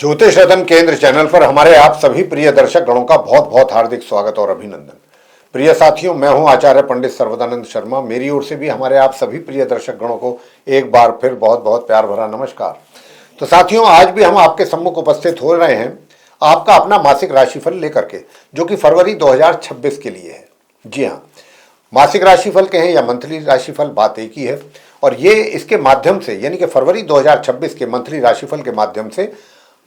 ज्योतिष रतन केंद्र चैनल पर हमारे आप सभी प्रिय दर्शक गणों का बहुत बहुत हार्दिक स्वागत और अभिनंदन। प्रिय साथियों, मैं हूं आचार्य पंडित सर्वदानंद शर्मा। मेरी ओर से भी हमारे आप सभी प्रिय दर्शक गणों को एक बार फिर बहुत बहुत प्यार भरा नमस्कार। तो साथियों, आज भी हम आपके सम्मुख उपस्थित हो रहे हैं आपका अपना मासिक राशिफल लेकर के, जो कि फरवरी 2026 के लिए है। जी हाँ, मासिक राशिफल कहें या मंथली राशिफल, बात एक ही है। और ये इसके माध्यम से, यानी कि फरवरी 2026 के मंथली राशिफल के माध्यम से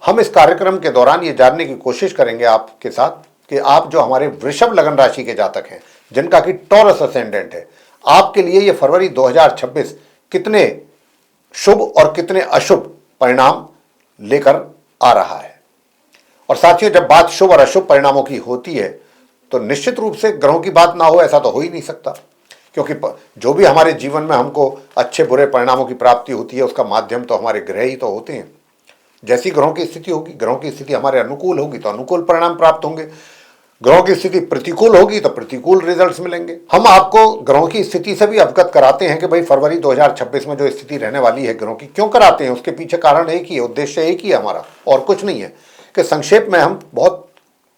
हम इस कार्यक्रम के दौरान ये जानने की कोशिश करेंगे आपके साथ कि आप जो हमारे वृषभ लगन राशि के जातक हैं, जिनका कि टॉरस असेंडेंट है, आपके लिए ये फरवरी 2026 कितने शुभ और कितने अशुभ परिणाम लेकर आ रहा है। और साथियों, जब बात शुभ और अशुभ परिणामों की होती है तो निश्चित रूप से ग्रहों की बात ना हो ऐसा तो हो ही नहीं सकता, क्योंकि जो भी हमारे जीवन में हमको अच्छे बुरे परिणामों की प्राप्ति होती है उसका माध्यम तो हमारे ग्रह ही तो होते हैं। जैसी ग्रहों की स्थिति होगी, ग्रहों की स्थिति हमारे अनुकूल होगी तो अनुकूल परिणाम प्राप्त होंगे, ग्रहों की स्थिति प्रतिकूल होगी तो प्रतिकूल रिजल्ट्स मिलेंगे। हम आपको ग्रहों की स्थिति से भी अवगत कराते हैं कि भाई फरवरी 2026 में जो स्थिति रहने वाली है ग्रहों की, क्यों कराते हैं, उसके पीछे कारण एक ही है, उद्देश्य एक ही है हमारा, और कुछ नहीं है। कि संक्षेप में हम बहुत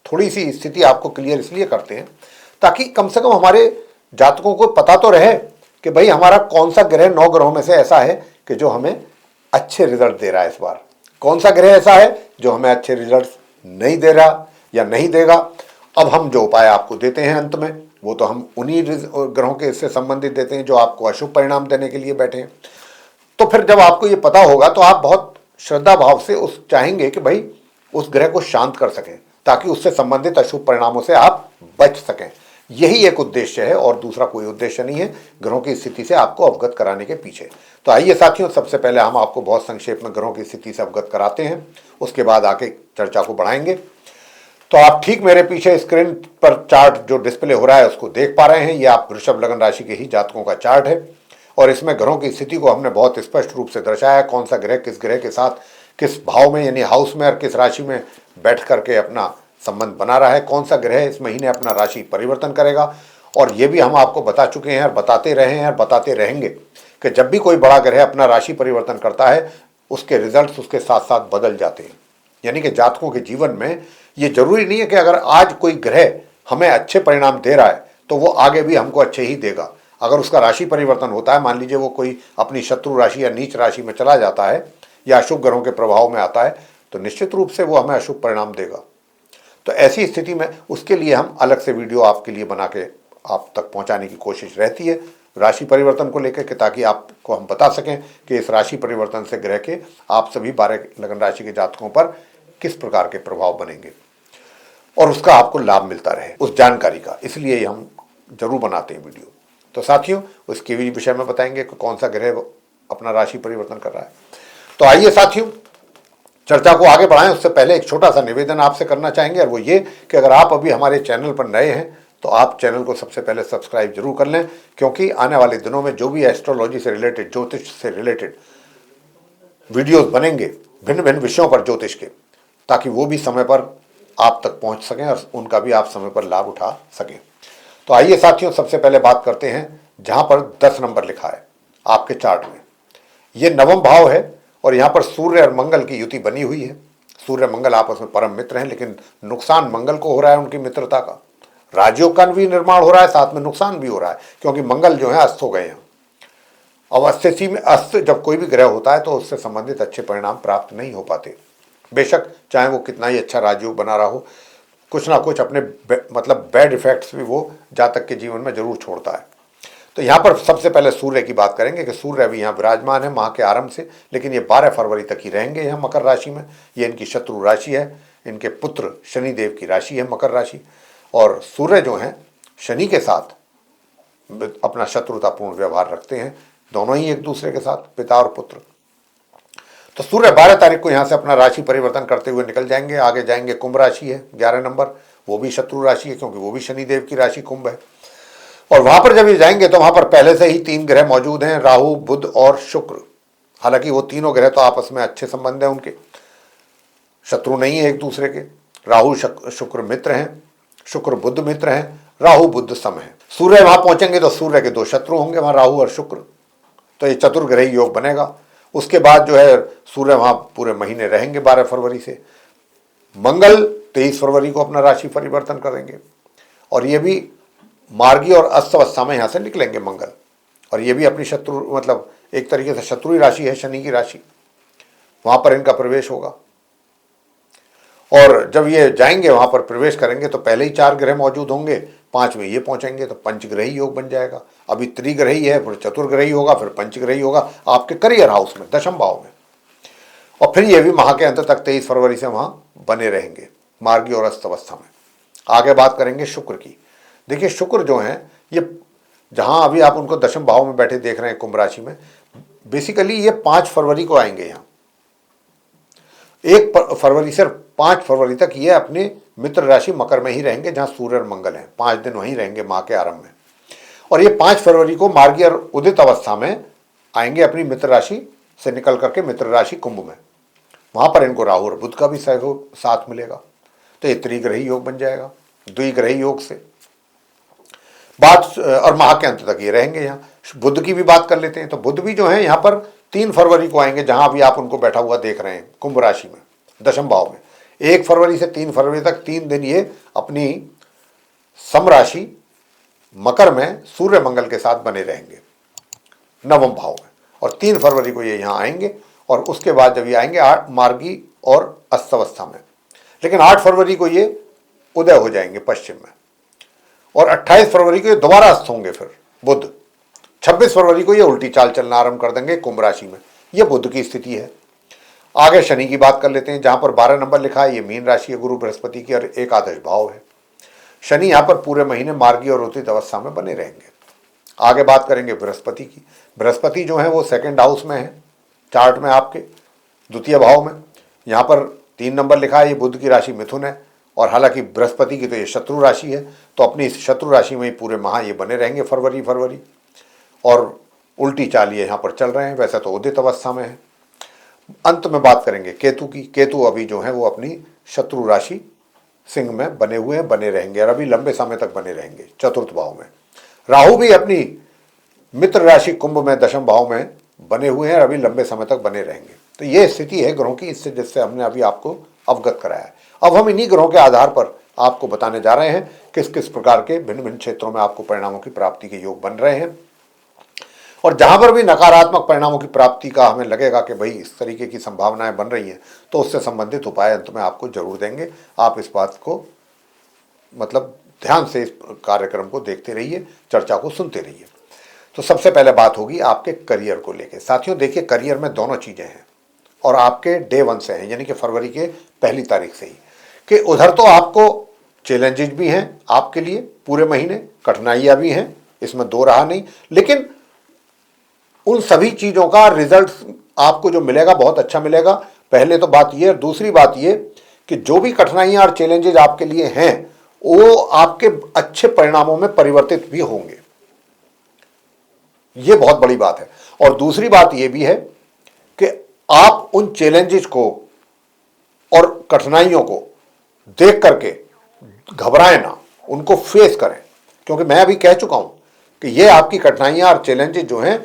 थोड़ी सी स्थिति आपको क्लियर इसलिए करते हैं ताकि कम से कम हमारे जातकों को पता तो रहे कि भाई हमारा कौन सा ग्रह 9 ग्रहों में से ऐसा है कि जो हमें अच्छे रिजल्ट दे रहा है, इस बार कौन सा ग्रह ऐसा है जो हमें अच्छे रिजल्ट नहीं दे रहा या नहीं देगा। अब हम जो उपाय आपको देते हैं अंत में, वो तो हम उन्हीं ग्रहों के इससे संबंधित देते हैं जो आपको अशुभ परिणाम देने के लिए बैठे हैं। तो फिर जब आपको ये पता होगा तो आप बहुत श्रद्धा भाव से उस चाहेंगे कि भाई उस ग्रह को शांत कर सकें ताकि उससे संबंधित अशुभ परिणामों से आप बच सकें। यही एक उद्देश्य है और दूसरा कोई उद्देश्य नहीं है ग्रहों की स्थिति से आपको अवगत कराने के पीछे। तो आइए साथियों, सबसे पहले हम आपको बहुत संक्षेप में ग्रहों की स्थिति से अवगत कराते हैं, उसके बाद आके चर्चा को बढ़ाएंगे। तो आप ठीक मेरे पीछे स्क्रीन पर चार्ट जो डिस्प्ले हो रहा है उसको देख पा रहे हैं। ये आप वृषभ लगन राशि के ही जातकों का चार्ट है और इसमें ग्रहों की स्थिति को हमने बहुत स्पष्ट रूप से दर्शाया, कौन सा ग्रह किस ग्रह के साथ किस भाव में यानी हाउस में और किस राशि में बैठ करके अपना संबंध बना रहा है, कौन सा ग्रह इस महीने अपना राशि परिवर्तन करेगा। और ये भी हम आपको बता चुके हैं और बताते रहे हैं और बताते रहेंगे कि जब भी कोई बड़ा ग्रह अपना राशि परिवर्तन करता है उसके रिजल्ट्स उसके साथ साथ बदल जाते हैं। यानी कि जातकों के जीवन में ये जरूरी नहीं है कि अगर आज कोई ग्रह हमें अच्छे परिणाम दे रहा है तो वो आगे भी हमको अच्छे ही देगा। अगर उसका राशि परिवर्तन होता है, मान लीजिए वो कोई अपनी शत्रु राशि या नीच राशि में चला जाता है या अशुभ ग्रहों के प्रभाव में आता है तो निश्चित रूप से वो हमें अशुभ परिणाम देगा। तो ऐसी स्थिति में उसके लिए हम अलग से वीडियो आपके लिए बना के आप तक पहुंचाने की कोशिश रहती है राशि परिवर्तन को लेकर के, ताकि आपको हम बता सकें कि इस राशि परिवर्तन से ग्रह के आप सभी 12 लगन राशि के जातकों पर किस प्रकार के प्रभाव बनेंगे और उसका आपको लाभ मिलता रहे उस जानकारी का, इसलिए हम जरूर बनाते हैं वीडियो। तो साथियों, उसके भी विषय में बताएंगे कि कौन सा ग्रह अपना राशि परिवर्तन कर रहा है। तो आइए साथियों, चर्चा को आगे बढ़ाएं उससे पहले एक छोटा सा निवेदन आपसे करना चाहेंगे, और वो ये कि अगर आप अभी हमारे चैनल पर नए हैं तो आप चैनल को सबसे पहले सब्सक्राइब जरूर कर लें, क्योंकि आने वाले दिनों में जो भी एस्ट्रोलॉजी से रिलेटेड, ज्योतिष से रिलेटेड वीडियोस बनेंगे भिन्न भिन्न विषयों पर ज्योतिष के, ताकि वो भी समय पर आप तक पहुंच सकें और उनका भी आप समय पर लाभ उठा सकें। तो आइए साथियों, सबसे पहले बात करते हैं जहां पर 10 नंबर लिखा है आपके चार्ट में। ये नवम भाव है और यहाँ पर सूर्य और मंगल की युति बनी हुई है। सूर्य मंगल आपस में परम मित्र हैं, लेकिन नुकसान मंगल को हो रहा है उनकी मित्रता का। राजयोग का भी निर्माण हो रहा है, साथ में नुकसान भी हो रहा है, क्योंकि मंगल जो है अस्त हो गए हैं। अब स्थिति में अस्त जब कोई भी ग्रह होता है तो उससे संबंधित अच्छे परिणाम प्राप्त नहीं हो पाते। बेशक चाहे वो कितना ही अच्छा राजयोग बना रहा हो, कुछ ना कुछ अपने मतलब बैड इफेक्ट्स भी वो जातक के जीवन में जरूर छोड़ता है। तो यहाँ पर सबसे पहले सूर्य की बात करेंगे कि सूर्य अभी यहाँ विराजमान है माह के आरंभ से, लेकिन ये 12 फरवरी तक ही रहेंगे यहाँ मकर राशि में। ये इनकी शत्रु राशि है, इनके पुत्र शनिदेव की राशि है मकर राशि, और सूर्य जो हैं शनि के साथ अपना शत्रुतापूर्ण व्यवहार रखते हैं, दोनों ही एक दूसरे के साथ, पिता और पुत्र। तो सूर्य 12 तारीख को यहाँ से अपना राशि परिवर्तन करते हुए निकल जाएंगे, आगे जाएंगे कुंभ राशि है 11 नंबर, वो भी शत्रु राशि है क्योंकि वो भी शनिदेव की राशि कुंभ है। और वहां पर जब ये जाएंगे तो वहां पर पहले से ही 3 ग्रह मौजूद हैं, राहु बुध और शुक्र। हालांकि वो तीनों ग्रह तो आपस में अच्छे संबंध हैं, उनके शत्रु नहीं है एक दूसरे के। राहु शुक्र मित्र हैं, शुक्र बुध मित्र हैं, राहु बुध सम है। सूर्य वहां पहुंचेंगे तो सूर्य के 2 शत्रु होंगे वहां, राहु और शुक्र। तो ये चतुर्ग्रही योग बनेगा उसके बाद जो है सूर्य वहां पूरे महीने रहेंगे 12 फरवरी से। मंगल 23 फरवरी को अपना राशि परिवर्तन करेंगे और ये भी मार्गी और अस्त अवस्था में यहां से निकलेंगे मंगल, और ये भी अपनी शत्रु मतलब एक तरीके से शत्रु राशि है, शनि की राशि, वहां पर इनका प्रवेश होगा। और जब ये जाएंगे वहां पर प्रवेश करेंगे तो पहले ही 4 ग्रह मौजूद होंगे, 5 में ये पहुंचेंगे तो पंचग्रही योग बन जाएगा। अभी त्रिग्रही है, फिर चतुर्ग्रही होगा, फिर पंचग्रही होगा आपके करियर हाउस में, दशम भाव में। और फिर ये भी माह के अंत तक 23 फरवरी से वहां बने रहेंगे मार्गी और अस्त अवस्था में। आगे बात करेंगे शुक्र की। देखिए शुक्र जो है ये जहां अभी आप उनको दशम भाव में बैठे देख रहे हैं कुंभ राशि में, बेसिकली ये 5 फरवरी को आएंगे यहाँ। 1 फरवरी से 5 फरवरी तक ये अपने मित्र राशि मकर में ही रहेंगे जहां सूर्य और मंगल हैं। 5 दिन वहीं रहेंगे माह के आरंभ में। और ये 5 फरवरी को मार्गी और उदित अवस्था में आएंगे अपनी मित्र राशि से निकल करके मित्र राशि कुंभ में। वहां पर इनको राहु और बुध का भी सहयोग साथ मिलेगा, तो ये त्रिग्रही योग बन जाएगा द्विग्रही योग से। बात और माह के अंत तक ये रहेंगे यहाँ। बुध की भी बात कर लेते हैं, तो बुध भी जो है यहाँ पर 3 फरवरी को आएंगे, जहां अभी आप उनको बैठा हुआ देख रहे हैं कुंभ राशि में दशम भाव में। 1 फरवरी से 3 फरवरी तक 3 दिन ये अपनी समराशि मकर में सूर्य मंगल के साथ बने रहेंगे नवम भाव में, और 3 फरवरी को ये यहाँ आएंगे। और उसके बाद जब ये आएंगे 8 मार्गी और अस्तवस्था में, लेकिन 8 फरवरी को ये उदय हो जाएंगे पश्चिम में, और 28 फरवरी को ये दोबारा अस्त होंगे फिर बुध। 26 फरवरी को ये उल्टी चाल चलना आरंभ कर देंगे कुंभ राशि में। ये बुध की स्थिति है। आगे शनि की बात कर लेते हैं, जहां पर 12 नंबर लिखा है, ये मीन राशि है गुरु बृहस्पति की और एकादश भाव है। शनि यहां पर पूरे महीने मार्गी और उदित अवस्था में बने रहेंगे। आगे बात करेंगे बृहस्पति की। बृहस्पति जो है वो 2nd हाउस में है चार्ट में आपके, द्वितीय भाव में। यहाँ पर 3 नंबर लिखा है, ये बुध की राशि मिथुन है, और हालांकि बृहस्पति की तो ये शत्रु राशि है, तो अपनी इस शत्रु राशि में ही पूरे माह ये बने रहेंगे फरवरी, और उल्टी चाल ये यहाँ पर चल रहे हैं। वैसे तो उदित अवस्था में है। अंत में बात करेंगे केतु की। केतु अभी जो है वो अपनी शत्रु राशि सिंह में बने हुए हैं, बने रहेंगे और अभी लंबे समय तक बने रहेंगे 4th भाव में। राहु भी अपनी मित्र राशि कुंभ में दशम भाव में बने हुए हैं और अभी लंबे समय तक बने रहेंगे। तो ये स्थिति है ग्रहों की, इससे जिससे हमने अभी आपको अवगत कराया है। अब हम इन्हीं ग्रहों के आधार पर आपको बताने जा रहे हैं किस किस प्रकार के भिन्न भिन्न क्षेत्रों में आपको परिणामों की प्राप्ति के योग बन रहे हैं, और जहां पर भी नकारात्मक परिणामों की प्राप्ति का हमें लगेगा कि भाई इस तरीके की संभावनाएं बन रही हैं, तो उससे संबंधित उपाय अंत में आपको जरूर देंगे। आप इस बात को मतलब ध्यान से इस कार्यक्रम को देखते रहिए, चर्चा को सुनते रहिए। तो सबसे पहले बात होगी आपके करियर को लेकर। साथियों देखिए, करियर में दोनों चीजें हैं, और आपके डे 1 से हैं, यानी कि फरवरी के पहली तारीख से ही, कि उधर तो आपको चैलेंजेस भी हैं आपके लिए पूरे महीने, कठिनाइयां भी हैं, इसमें दो रहा नहीं, लेकिन उन सभी चीजों का रिजल्ट आपको जो मिलेगा बहुत अच्छा मिलेगा। पहले तो बात यह, दूसरी बात यह कि जो भी कठिनाइयां और चैलेंजेस आपके लिए हैं वो आपके अच्छे परिणामों में परिवर्तित भी होंगे, यह बहुत बड़ी बात है। और दूसरी बात यह भी है कि आप उन चैलेंजेस को और कठिनाइयों को देख करके घबराएं ना, उनको फेस करें, क्योंकि मैं अभी कह चुका हूं कि ये आपकी कठिनाइयां और चैलेंजेस जो हैं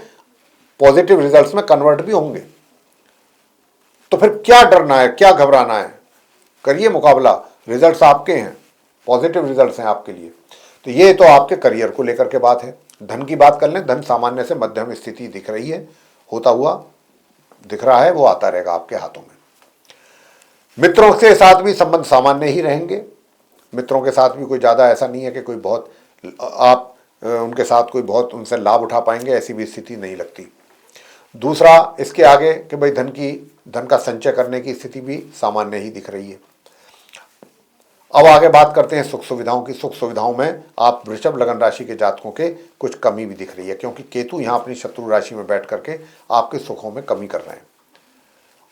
पॉजिटिव रिजल्ट्स में कन्वर्ट भी होंगे। तो फिर क्या डरना है, क्या घबराना है, करिए मुकाबला, रिजल्ट्स आपके हैं, पॉजिटिव रिजल्ट्स हैं आपके लिए। तो ये तो आपके करियर को लेकर के बात है। धन की बात कर लें, धन सामान्य से मध्यम स्थिति दिख रही है, होता हुआ दिख रहा है, वो आता रहेगा आपके हाथों में। मित्रों के साथ भी संबंध सामान्य ही रहेंगे, मित्रों के साथ भी कोई ज़्यादा ऐसा नहीं है कि कोई बहुत आप उनके साथ कोई बहुत उनसे लाभ उठा पाएंगे, ऐसी भी स्थिति नहीं लगती। दूसरा इसके आगे कि भाई धन का संचय करने की स्थिति भी सामान्य ही दिख रही है। अब आगे बात करते हैं सुख सुविधाओं की। सुख सुविधाओं में आप वृषभ लगन राशि के जातकों के कुछ कमी भी दिख रही है, क्योंकि केतु यहाँ अपनी शत्रु राशि में बैठ करके आपके सुखों में कमी कर रहे हैं।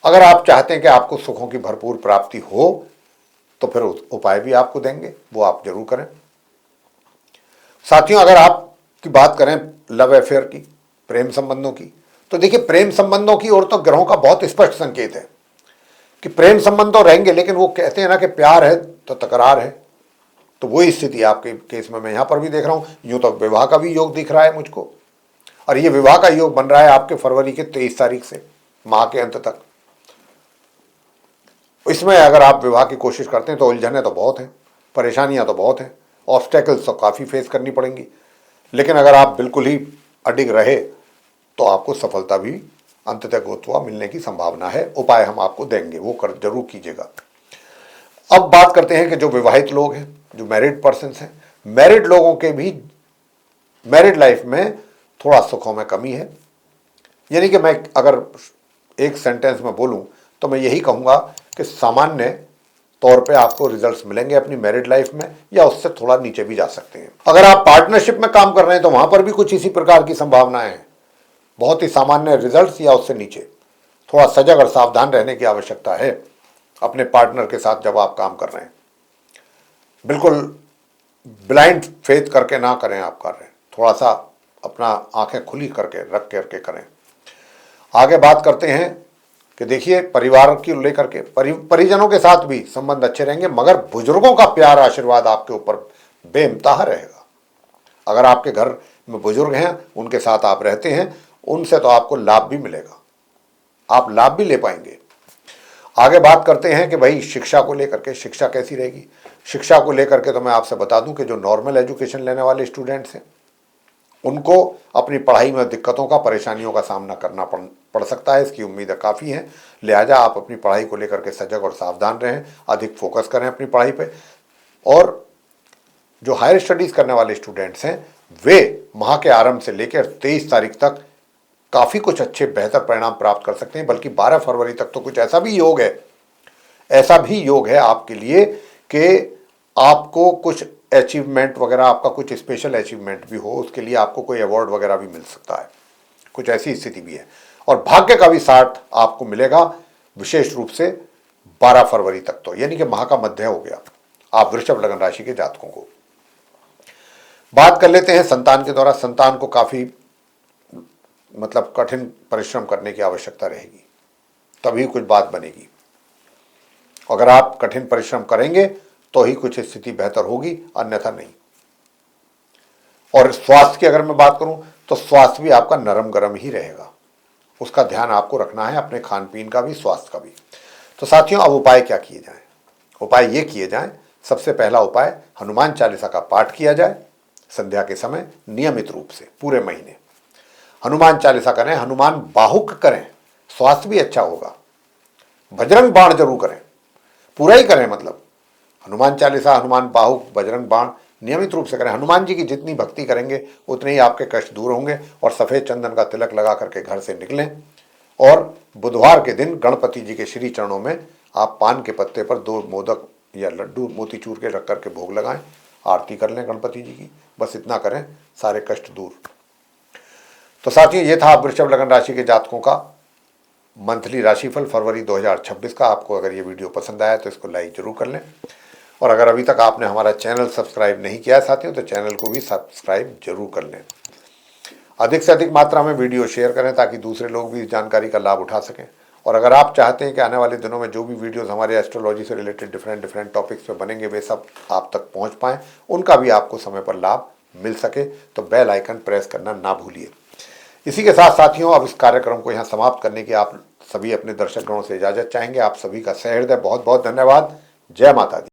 अगर आप चाहते हैं कि आपको सुखों की भरपूर प्राप्ति हो तो फिर उपाय भी आपको देंगे, वो आप जरूर करें। साथियों अगर आपकी बात करें लव अफेयर की, प्रेम संबंधों की, तो देखिए प्रेम संबंधों की ओर तो ग्रहों का बहुत स्पष्ट संकेत है कि प्रेम संबंध तो रहेंगे, लेकिन वो कहते हैं ना कि प्यार है तो तकरार है, तो वही स्थिति आपके केस में मैं यहां पर भी देख रहा हूं। यूं तो विवाह का भी योग दिख रहा है मुझको, और ये विवाह का योग बन रहा है आपके फरवरी के 23 तारीख से। माह के अंत तक। इसमें अगर आप विवाह की कोशिश करते हैं तो उलझने तो बहुत हैं, परेशानियां तो बहुत हैं, ऑब्स्टेकल्स तो काफ़ी फेस करनी पड़ेंगी, लेकिन अगर आप बिल्कुल ही अडिग रहे तो आपको सफलता भी अंततः गोतवा मिलने की संभावना है। उपाय हम आपको देंगे, वो कर जरूर कीजिएगा। अब बात करते हैं कि जो विवाहित लोग हैं, जो मैरिड पर्सन्स हैं, मैरिड लोगों के भी मैरिड लाइफ में थोड़ा सुखों में कमी है। यानी कि मैं अगर एक सेंटेंस में बोलूं तो मैं यही कहूंगा कि सामान्य तौर पे आपको रिजल्ट्स मिलेंगे अपनी मैरिड लाइफ में, या उससे थोड़ा नीचे भी जा सकते हैं। अगर आप पार्टनरशिप में काम कर रहे हैं तो वहां पर भी कुछ इसी प्रकार की संभावनाएं हैं, बहुत ही सामान्य रिजल्ट्स या उससे नीचे। थोड़ा सजग और सावधान रहने की आवश्यकता है अपने पार्टनर के साथ जब आप काम कर रहे हैं। बिल्कुल ब्लाइंड फेथ करके ना करें आप कार्य, थोड़ा सा अपना आंखें खुली करके रख करके करें। आगे बात करते हैं कि देखिए परिवार की लेकर के परिजनों के साथ भी संबंध अच्छे रहेंगे, मगर बुजुर्गों का प्यार आशीर्वाद आपके ऊपर बेइंतहा रहेगा। अगर आपके घर में बुजुर्ग हैं, उनके साथ आप रहते हैं, उनसे तो आपको लाभ भी मिलेगा, आप लाभ भी ले पाएंगे। आगे बात करते हैं कि भाई शिक्षा को लेकर के, शिक्षा कैसी रहेगी। शिक्षा को लेकर के तो मैं आपसे बता दूं कि जो नॉर्मल एजुकेशन लेने वाले स्टूडेंट्स हैं उनको अपनी पढ़ाई में दिक्कतों का, परेशानियों का सामना करना पड़ सकता है, इसकी उम्मीदें काफ़ी हैं। लिहाजा आप अपनी पढ़ाई को लेकर के सजग और सावधान रहें, अधिक फोकस करें अपनी पढ़ाई पे। और जो हायर स्टडीज़ करने वाले स्टूडेंट्स हैं वे माह के आरंभ से लेकर 23 तारीख तक काफ़ी कुछ अच्छे बेहतर परिणाम प्राप्त कर सकते हैं, बल्कि 12 फरवरी तक तो कुछ ऐसा भी योग है आपके लिए कि आपको कुछ अचीवमेंट वगैरह, आपका कुछ स्पेशल अचीवमेंट भी हो, उसके लिए आपको कोई अवार्ड वगैरह भी मिल सकता है, कुछ ऐसी स्थिति भी है। और भाग्य का भी साथ आपको मिलेगा विशेष रूप से 12 फरवरी तक, तो यानी कि माह का मध्य हो गया आप वृषभ लगन राशि के जातकों को। बात कर लेते हैं संतान के द्वारा। संतान को काफ़ी मतलब कठिन परिश्रम करने की आवश्यकता रहेगी, तभी कुछ बात बनेगी। अगर आप कठिन परिश्रम करेंगे तो ही कुछ स्थिति बेहतर होगी, अन्यथा नहीं। और स्वास्थ्य की अगर मैं बात करूं तो स्वास्थ्य भी आपका नरम गरम ही रहेगा, उसका ध्यान आपको रखना है, अपने खान पीन का भी, स्वास्थ्य का भी। तो साथियों, अब उपाय क्या किए जाएं? उपाय ये किए जाएं, सबसे पहला उपाय हनुमान चालीसा का पाठ किया जाए संध्या के समय नियमित रूप से पूरे महीने। हनुमान चालीसा करें, हनुमान बाहुक करें, स्वास्थ्य भी अच्छा होगा। बजरंग बाण जरूर करें, पूरा ही करें, मतलब हनुमान चालीसा, हनुमान बाहुक, बजरंग बाण नियमित रूप से करें। हनुमान जी की जितनी भक्ति करेंगे उतने ही आपके कष्ट दूर होंगे। और सफ़ेद चंदन का तिलक लगा करके घर से निकलें, और बुधवार के दिन गणपति जी के श्री चरणों में आप पान के पत्ते पर 2 मोदक या लड्डू मोतीचूर के रख करके भोग लगाएं, आरती कर लें गणपति जी की। बस इतना करें, सारे कष्ट दूर। तो साथियों, ये था वृषभ लगन राशि के जातकों का मंथली राशिफल फरवरी 2026 का। आपको अगर ये वीडियो पसंद आया तो इसको लाइक जरूर कर लें, और अगर अभी तक आपने हमारा चैनल सब्सक्राइब नहीं किया है साथियों, तो चैनल को भी सब्सक्राइब जरूर कर लें। अधिक से अधिक मात्रा में वीडियो शेयर करें ताकि दूसरे लोग भी इस जानकारी का लाभ उठा सकें। और अगर आप चाहते हैं कि आने वाले दिनों में जो भी वीडियोस हमारे एस्ट्रोलॉजी से रिलेटेड डिफरेंट टॉपिक्स पे बनेंगे वे सब आप तक पहुंच पाएँ, उनका भी आपको समय पर लाभ मिल सके, तो बेल आइकन प्रेस करना ना भूलिए। इसी के साथ साथियों, अब इस कार्यक्रम को यहाँ समाप्त करने की आप सभी अपने दर्शक गणों से इजाज़त चाहेंगे। आप सभी का सहृदय बहुत बहुत धन्यवाद। जय माता दी।